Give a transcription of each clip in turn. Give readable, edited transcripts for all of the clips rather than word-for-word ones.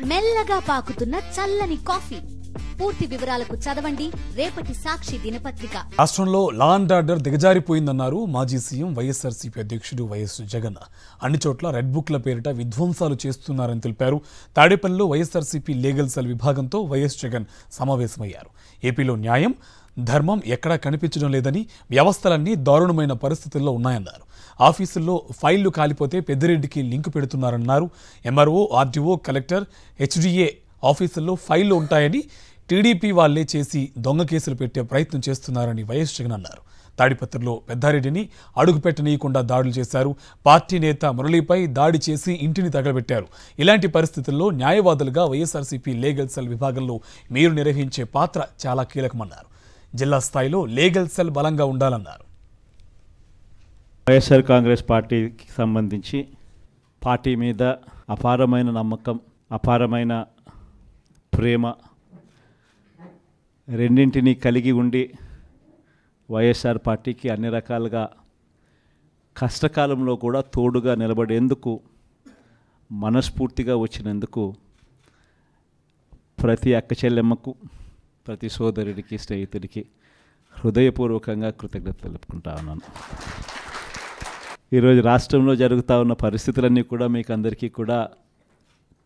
మెల్లగా పాకుతున్న చల్లని కాఫీ. పూర్తి వివరాలకు చదవండి రేపటి సాక్షి దినపత్రిక. రాష్ట్రంలో లా అండ్ ఆర్డర్ దిగజారిపోయిందన్నారు మాజీ సీఎం వైఎస్ఆర్సీపీ అధ్యక్షుడు వైఎస్ జగన్. అన్ని చోట్ల రెడ్ బుక్ల పేరిట విధ్వంసాలు చేస్తున్నారని తెలిపారు. తాడేపల్లిలో వైఎస్ఆర్సీపీ లీగల్ సెల్ విభాగంతో వైఎస్ జగన్ సమావేశమయ్యారు. ఏపీలో న్యాయం, ధర్మం ఎక్కడా కనిపించడం లేదని, వ్యవస్థలన్నీ దారుణమైన పరిస్థితుల్లో ఉన్నాయన్నారు. ఆఫీసుల్లో ఫైళ్లు కాలిపోతే పెద్దిరెడ్డికి లింకు పెడుతున్నారన్నారు. ఎంఆర్ఓ, ఆర్డీఓ, కలెక్టర్, హెచ్డీఏ ఆఫీసుల్లో ఫైళ్లు ఉంటాయని టీడీపీ వాళ్లే చేసి దొంగ కేసులు పెట్టే ప్రయత్నం చేస్తున్నారని వైఎస్ జగన్ అన్నారు. తాడిపత్రిలో పెద్దారెడ్డిని అడుగుపెట్టనీయకుండా దాడులు చేశారు. పార్టీ నేత మురళీపై దాడి చేసి ఇంటిని తగలబెట్టారు. ఇలాంటి పరిస్థితుల్లో న్యాయవాదులుగా వైఎస్ఆర్సీపీ లీగల్ సెల్ విభాగంలో మీరు నిర్వహించే పాత్ర చాలా కీలకమన్నారు. జిల్లా స్థాయిలో లీగల్ సెల్ బలంగా ఉండాలన్నారు. వైఎస్ఆర్ కాంగ్రెస్ పార్టీకి సంబంధించి పార్టీ మీద అపారమైన నమ్మకం, అపారమైన ప్రేమ రెండింటినీ కలిగి ఉండి వైఎస్ఆర్ పార్టీకి అన్ని రకాలుగా కష్టకాలంలో కూడా తోడుగా నిలబడేందుకు మనస్ఫూర్తిగా వచ్చినందుకు ప్రతి అక్క చెల్లెమ్మకు, ప్రతి సోదరుడికి, స్నేహితుడికి హృదయపూర్వకంగా కృతజ్ఞతలు తెలుపుకుంటా ఉన్నాను. ఈరోజు రాష్ట్రంలో జరుగుతూ ఉన్న పరిస్థితులన్నీ కూడా మీకు అందరికీ కూడా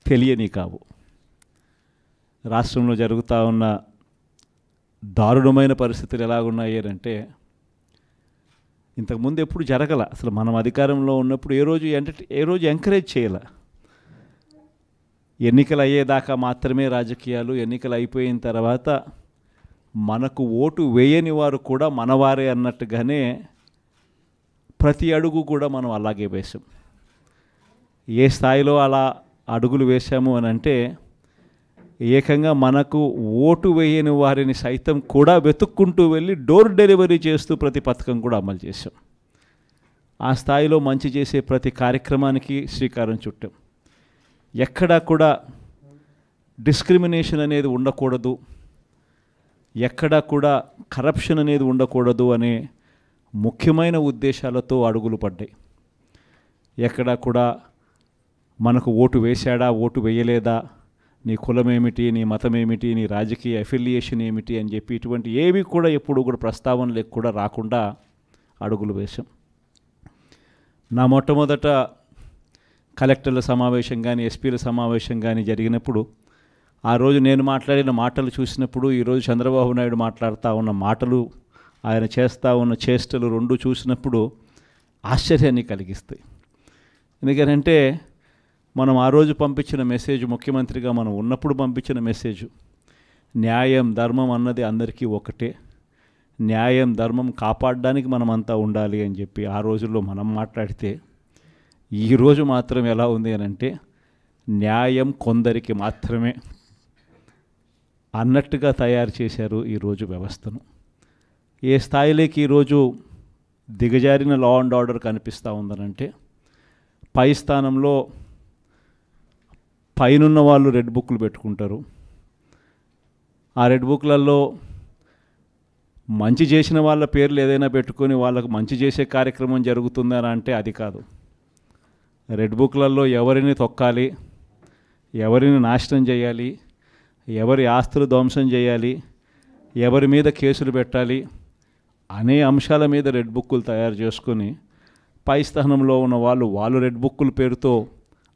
తెలియని కావు. రాష్ట్రంలో జరుగుతూ ఉన్న దారుణమైన పరిస్థితులు ఎలాగున్నాయి అంటే ఇంతకుముందు ఎప్పుడు జరగల. అసలు మనం అధికారంలో ఉన్నప్పుడు ఏ రోజు ఎంకరేజ్ చేయాల. ఎన్నికలు అయ్యేదాకా మాత్రమే రాజకీయాలు, ఎన్నికలు అయిపోయిన తర్వాత మనకు ఓటు వేయని వారు కూడా మనవారే అన్నట్టుగానే ప్రతి అడుగు కూడా మనం అలాగే వేసాం. ఏ స్థాయిలో అలా అడుగులు వేసాము అని అంటే ఏకంగా మనకు ఓటు వేయని వారిని సైతం కూడా వెతుక్కుంటూ వెళ్ళి డోర్ డెలివరీ చేస్తూ ప్రతి పథకం కూడా అమలు చేసాం. ఆ స్థాయిలో మంచి చేసే ప్రతి కార్యక్రమానికి శ్రీకారం చుట్టాం. ఎక్కడా కూడా డిస్క్రిమినేషన్ అనేది ఉండకూడదు, ఎక్కడా కూడా కరప్షన్ అనేది ఉండకూడదు అనే ముఖ్యమైన ఉద్దేశాలతో అడుగులు పడ్డాయి. ఎక్కడా కూడా మనకు ఓటు వేశాడా, ఓటు వేయలేదా, నీ కులం ఏమిటి, నీ మతం ఏమిటి, నీ రాజకీయ అఫిలియేషన్ ఏమిటి అని చెప్పి ఇటువంటి ఏవి కూడా ఎప్పుడు కూడా ప్రస్తావనలకు కూడా రాకుండా అడుగులు వేశాం. నా మొట్టమొదట కలెక్టర్ల సమావేశం కానీ, ఎస్పీల సమావేశం కానీ జరిగినప్పుడు ఆ రోజు నేను మాట్లాడిన మాటలు చూసినప్పుడు ఈరోజు చంద్రబాబు నాయుడు మాట్లాడుతూ ఉన్న మాటలు, ఆయన చేస్తూ ఉన్న చేష్టలు రెండు చూసినప్పుడు ఆశ్చర్యాన్ని కలిగిస్తాయి. ఎందుకంటే మనం ఆ రోజు పంపించిన మెసేజ్, ముఖ్యమంత్రిగా మనం ఉన్నప్పుడు పంపించిన మెసేజ్, న్యాయం, ధర్మం అన్నది అందరికీ ఒకటే, న్యాయం, ధర్మం కాపాడడానికి మనమంతా ఉండాలి అని చెప్పి ఆ రోజుల్లో మనం మాట్లాడితే ఈరోజు మాత్రం ఎలా ఉంది అని అంటే న్యాయం కొందరికి మాత్రమే అన్నట్టుగా తయారు చేశారు ఈరోజు వ్యవస్థను. ఏ స్థాయిలోకి ఈరోజు దిగజారిన లా అండ్ ఆర్డర్ కనిపిస్తూ ఉందనంటే పై స్థానంలో పైనున్న వాళ్ళు రెడ్ బుక్లు పెట్టుకుంటారు. ఆ రెడ్ బుక్లలో మంచి చేసిన వాళ్ళ పేర్లు ఏదైనా పెట్టుకొని వాళ్ళకు మంచి చేసే కార్యక్రమం జరుగుతుందని అంటే అది కాదు. రెడ్ బుక్లలో ఎవరిని తొక్కాలి, ఎవరిని నాశనం చేయాలి, ఎవరి ఆస్తులు ధ్వంసం చేయాలి, ఎవరి మీద కేసులు పెట్టాలి అనే అంశాల మీద రెడ్ బుక్కులు తయారు చేసుకొని పై స్థానంలో ఉన్న వాళ్ళు రెడ్ బుక్కుల పేరుతో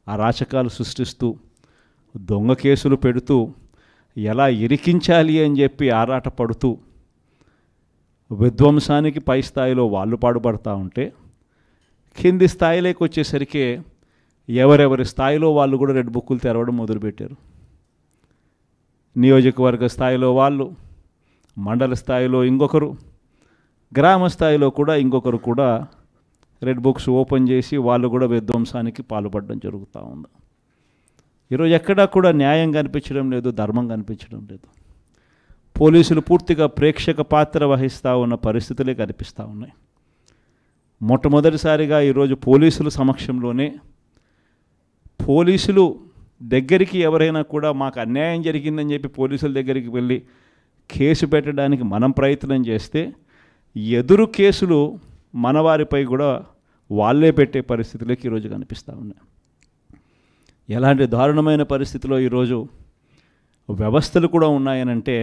అరాచకాలు సృష్టిస్తూ దొంగ కేసులు పెడుతూ ఎలా ఇరికించాలి అని చెప్పి ఆరాట పడుతూ విధ్వంసానికి పై స్థాయిలో వాళ్ళు పాటుపడుతూ ఉంటే కింది స్థాయిలోకి వచ్చేసరికి ఎవరెవరి స్థాయిలో వాళ్ళు కూడా రెడ్ బుక్కులు తెరవడం మొదలుపెట్టారు. నియోజకవర్గ స్థాయిలో వాళ్ళు, మండల స్థాయిలో ఇంకొకరు, గ్రామ స్థాయిలో కూడా ఇంకొకరు కూడా రెడ్ బుక్స్ ఓపెన్ చేసి వాళ్ళు కూడా విధ్వంసానికి పాల్పడడం జరుగుతూ ఉంది. ఈరోజు ఎక్కడా కూడా న్యాయం కనిపించడం లేదు, ధర్మం కనిపించడం లేదు. పోలీసులు పూర్తిగా ప్రేక్షక పాత్ర వహిస్తూ ఉన్న పరిస్థితులే కనిపిస్తూ ఉన్నాయి. మొట్టమొదటిసారిగా ఈరోజు పోలీసుల సమక్షంలోనే పోలీసులు దగ్గరికి ఎవరైనా కూడా మాకు అన్యాయం జరిగిందని చెప్పి పోలీసుల దగ్గరికి వెళ్ళి కేసు పెట్టడానికి మనం ప్రయత్నం చేస్తే ఎదురు కేసులు మనవారిపై కూడా వాళ్ళే పెట్టే పరిస్థితులకి ఈరోజు కనిపిస్తూ ఉన్నాయి. ఎలాంటి దారుణమైన పరిస్థితిలో ఈరోజు వ్యవస్థలు కూడా ఉన్నాయనంటే,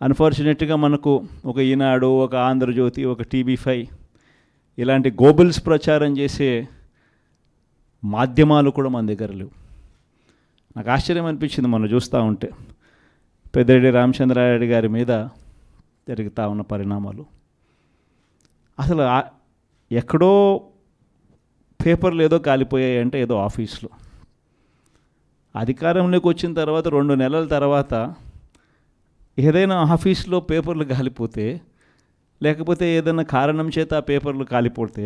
అన్ఫార్చునేట్గా మనకు ఒక ఈనాడు, ఒక ఆంధ్రజ్యోతి, ఒక TV5 ఇలాంటి గోబుల్స్ ప్రచారం చేసే మాధ్యమాలు కూడా మన దగ్గర లేవు. నాకు ఆశ్చర్యం అనిపించింది మొన్న చూస్తూ ఉంటే పెద్దిరెడ్డి రామచంద్రారెడ్డి గారి మీద జరుగుతూ ఉన్న పరిణామాలు. అసలు ఎక్కడో పేపర్లు ఏదో కాలిపోయాయి అంటే ఏదో ఆఫీస్లో, అధికారంలోకి వచ్చిన తర్వాత 2 నెలల తర్వాత ఏదైనా ఆఫీస్లో పేపర్లు కాలిపోతే, లేకపోతే ఏదైనా కారణం చేత ఆ పేపర్లు కాలిపోతే,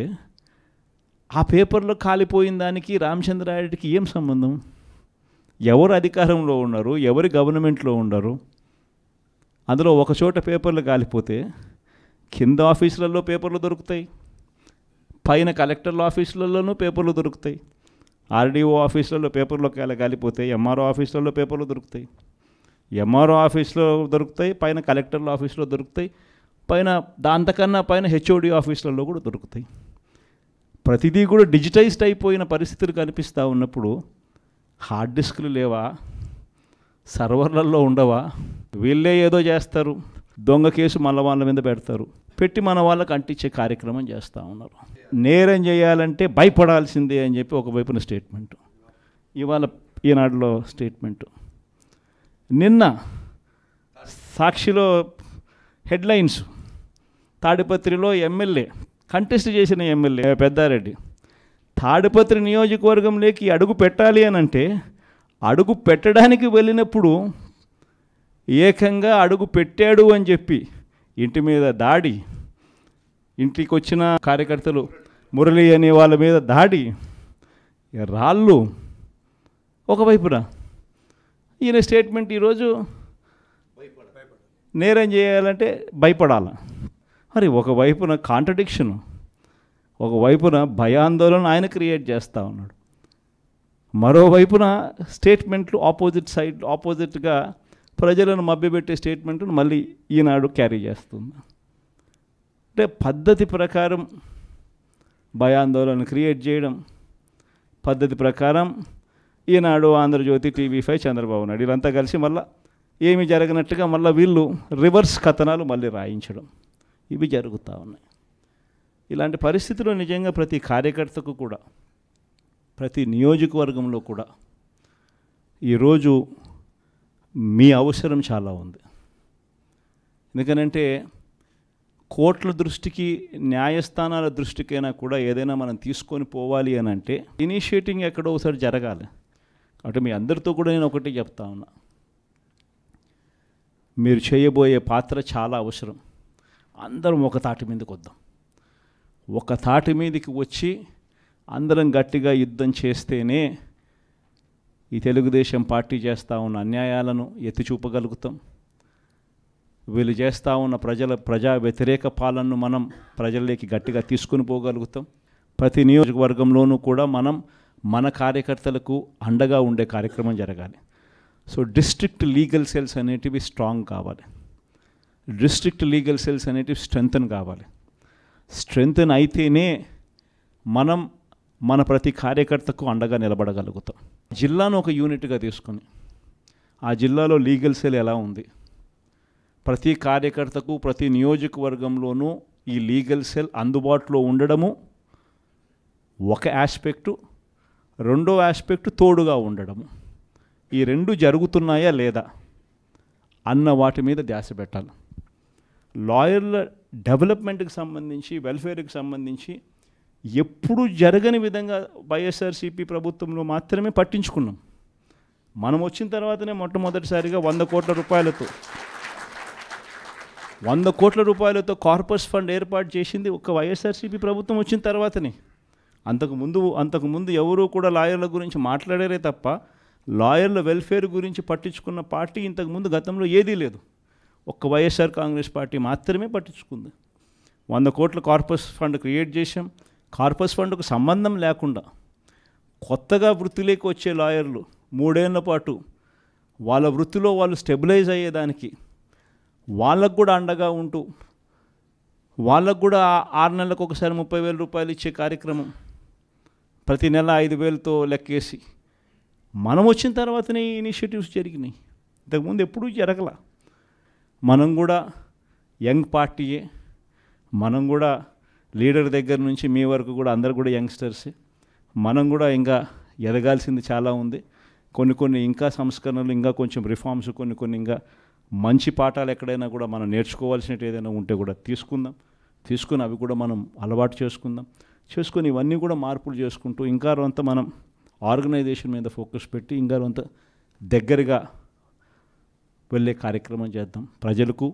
ఆ పేపర్లో కాలిపోయిన దానికి రామచంద్రారెడ్డికి ఏం సంబంధం? ఎవరు అధికారంలో ఉన్నారు, ఎవరి గవర్నమెంట్లో ఉన్నారు? అందులో ఒక చోట పేపర్లు కాలిపోతే కింద ఆఫీసులలో పేపర్లు దొరుకుతాయి, పైన కలెక్టర్ల ఆఫీసులలోనూ పేపర్లు దొరుకుతాయి, RDO ఆఫీసులలో పేపర్లో కాలిపోతే MRO ఆఫీసులలో పేపర్లు దొరుకుతాయి, MRO ఆఫీస్లో దొరుకుతాయి, పైన కలెక్టర్ల ఆఫీస్లో దొరుకుతాయి, పైన దాంతకన్నా పైన HOD ఆఫీసులలో కూడా దొరుకుతాయి. ప్రతిదీ కూడా డిజిటైజ్డ్ అయిపోయిన పరిస్థితులు కనిపిస్తూ ఉన్నప్పుడు హార్డ్ డిస్క్లు లేవా, సర్వర్లలో ఉండవా? వీళ్ళే ఏదో చేస్తారు, దొంగ కేసు మళ్ళీ వాళ్ళ మీద పెడతారు, పెట్టి మన వాళ్ళకి అంటించే కార్యక్రమం చేస్తూ ఉన్నారు. నేరం చేయాలంటే భయపడాల్సిందే అని చెప్పి ఒకవైపున స్టేట్మెంటు, ఇవాళ ఈనాడులో స్టేట్మెంటు, నిన్న సాక్షిలో హెడ్లైన్స్, తాడిపత్రిలో ఎమ్మెల్యే కంటెస్ట్ చేసిన ఎమ్మెల్యే పెద్దారెడ్డి తాడిపత్రి నియోజకవర్గంలోకి అడుగు పెట్టాలి అని అంటే, అడుగు పెట్టడానికి వెళ్ళినప్పుడు ఏకంగా అడుగు పెట్టాడు అని చెప్పి ఇంటి మీద దాడి, ఇంటికి వచ్చిన కార్యకర్తలు మురళి అనే వాళ్ళ మీద దాడి, రాళ్ళు ఒకవైపున. ఈయన స్టేట్మెంట్ ఈరోజు నేరం చేయాలంటే భయపడాల. మరి ఒకవైపున కాంట్రడిక్షను, ఒకవైపున భయాందోళన ఆయన క్రియేట్ చేస్తూ ఉన్నాడు, మరోవైపున స్టేట్మెంట్లు ఆపోజిట్గా ప్రజలను మభ్యపెట్టే స్టేట్మెంట్ను మళ్ళీ ఈనాడు క్యారీ చేస్తుంది. అంటే పద్ధతి ప్రకారం భయాందోళన క్రియేట్ చేయడం, పద్ధతి ప్రకారం ఈనాడు, ఆంధ్రజ్యోతి, TV5, చంద్రబాబు నాయుడు వీళ్ళంతా కలిసి మళ్ళీ ఏమి జరగనట్టుగా మళ్ళీ వీళ్ళు రివర్స్ కథనాలు మళ్ళీ రాయించడం, ఇవి జరుగుతూ ఉన్నాయి. ఇలాంటి పరిస్థితుల్లో నిజంగా ప్రతి కార్యకర్తకు కూడా, ప్రతి నియోజకవర్గంలో కూడా ఈరోజు మీ అవసరం చాలా ఉంది. ఎందుకనంటే కోర్టుల దృష్టికి, న్యాయస్థానాల దృష్టికైనా కూడా ఏదైనా మనం తీసుకొని పోవాలి అని అంటే ఇనిషియేటింగ్ ఎక్కడో ఒకసారి జరగాలి. కాబట్టి మీ అందరితో కూడా నేను ఒకటి చెప్తా ఉన్నా, మీరు చేయబోయే పాత్ర చాలా అవసరం. అందరం ఒక తాటి మీదకి వద్దాం, ఒక తాటి మీదకి వచ్చి అందరం గట్టిగా యుద్ధం చేస్తేనే ఈ తెలుగుదేశం పార్టీ చేస్తూ ఉన్న అన్యాయాలను ఎత్తి చూపగలుగుతాం. వీళ్ళు చేస్తూ ఉన్న ప్రజా వ్యతిరేక పాలనను మనం ప్రజల్లోకి గట్టిగా తీసుకుని పోగలుగుతాం. ప్రతి నియోజకవర్గంలోనూ కూడా మనం మన కార్యకర్తలకు అండగా ఉండే కార్యక్రమం జరగాలి. సో డిస్ట్రిక్ట్ లీగల్ సెల్స్ అనేటివి స్ట్రాంగ్ కావాలి, డిస్ట్రిక్ట్ లీగల్ సెల్స్ అనేటివి స్ట్రెంగ్తన్ కావాలి. స్ట్రెంగ్తన్ అయితేనే మనం మన ప్రతి కార్యకర్తకు అండగా నిలబడగలుగుతాం. జిల్లాను ఒక యూనిట్గా తీసుకొని ఆ జిల్లాలో లీగల్ సెల్ ఎలా ఉంది, ప్రతి కార్యకర్తకు ప్రతి నియోజకవర్గంలోనూ ఈ లీగల్ సెల్ అందుబాటులో ఉండడము ఒక ఆస్పెక్టు, రెండో ఆస్పెక్టు తోడుగా ఉండడము. ఈ రెండు జరుగుతున్నాయా లేదా అన్న వాటి మీద ధ్యాస పెట్టాలి. లాయర్ల డెవలప్మెంట్కి సంబంధించి, వెల్ఫేర్కి సంబంధించి ఎప్పుడు జరగని విధంగా వైఎస్ఆర్సీపీ ప్రభుత్వంలో మాత్రమే పట్టించుకున్నాం. మనం వచ్చిన తర్వాతనే మొట్టమొదటిసారిగా 100 కోట్ల రూపాయలతో కార్పస్ ఫండ్ ఏర్పాటు చేసింది ఒక వైఎస్ఆర్సీపీ ప్రభుత్వం వచ్చిన తర్వాతనే. అంతకుముందు ఎవరూ కూడా లాయర్ల గురించి మాట్లాడారే తప్ప లాయర్ల వెల్ఫేర్ గురించి పట్టించుకున్న పార్టీ ఇంతకుముందు గతంలో ఏదీ లేదు. ఒక్క వైఎస్ఆర్ కాంగ్రెస్ పార్టీ మాత్రమే పట్టించుకుంది. 100 కోట్ల కార్పస్ ఫండ్ క్రియేట్ చేశాం. కార్పస్ ఫండ్కు సంబంధం లేకుండా కొత్తగా వృత్తిలోకి వచ్చే లాయర్లు 3 ఏళ్ల పాటు వాళ్ళ వృత్తిలో వాళ్ళు స్టెబిలైజ్ అయ్యేదానికి వాళ్ళకు కూడా అండగా ఉంటూ, వాళ్ళకు కూడా 6 నెలలకు ఒకసారి 30,000 రూపాయలు ఇచ్చే కార్యక్రమం, ప్రతి నెల 5,000తో లెక్కేసి మనం వచ్చిన తర్వాతనే ఈ ఇనిషియేటివ్స్ జరిగినాయి, ఇంతకుముందు ఎప్పుడూ జరగల. మనం కూడా యంగ్ పార్టీయే, మనం కూడా లీడర్ దగ్గర నుంచి మీ వరకు కూడా అందరు కూడా యంగ్స్టర్సే. మనం కూడా ఇంకా ఎదగాల్సింది చాలా ఉంది. కొన్ని ఇంకా సంస్కరణలు, ఇంకా కొంచెం రిఫార్మ్స్, కొన్ని ఇంకా మంచి పాఠాలు ఎక్కడైనా కూడా మనం నేర్చుకోవాల్సినట్టు ఏదైనా ఉంటే కూడా తీసుకుని అవి కూడా మనం అలవాటు చేసుకుని ఇవన్నీ కూడా మార్పులు చేసుకుంటూ ఇంకా కొంత మనం ఆర్గనైజేషన్ మీద ఫోకస్ పెట్టి ఇంకా కొంత దగ్గరగా వెళ్ళే కార్యక్రమం చేద్దాం. ప్రజలకు,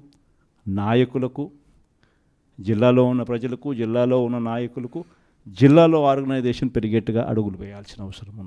నాయకులకు, జిల్లాలో ఉన్న ప్రజలకు, జిల్లాలో ఉన్న నాయకులకు, జిల్లాలో ఆర్గనైజేషన్ పెరిగేట్టుగా అడుగులు వేయాల్సిన అవసరం ఉంది.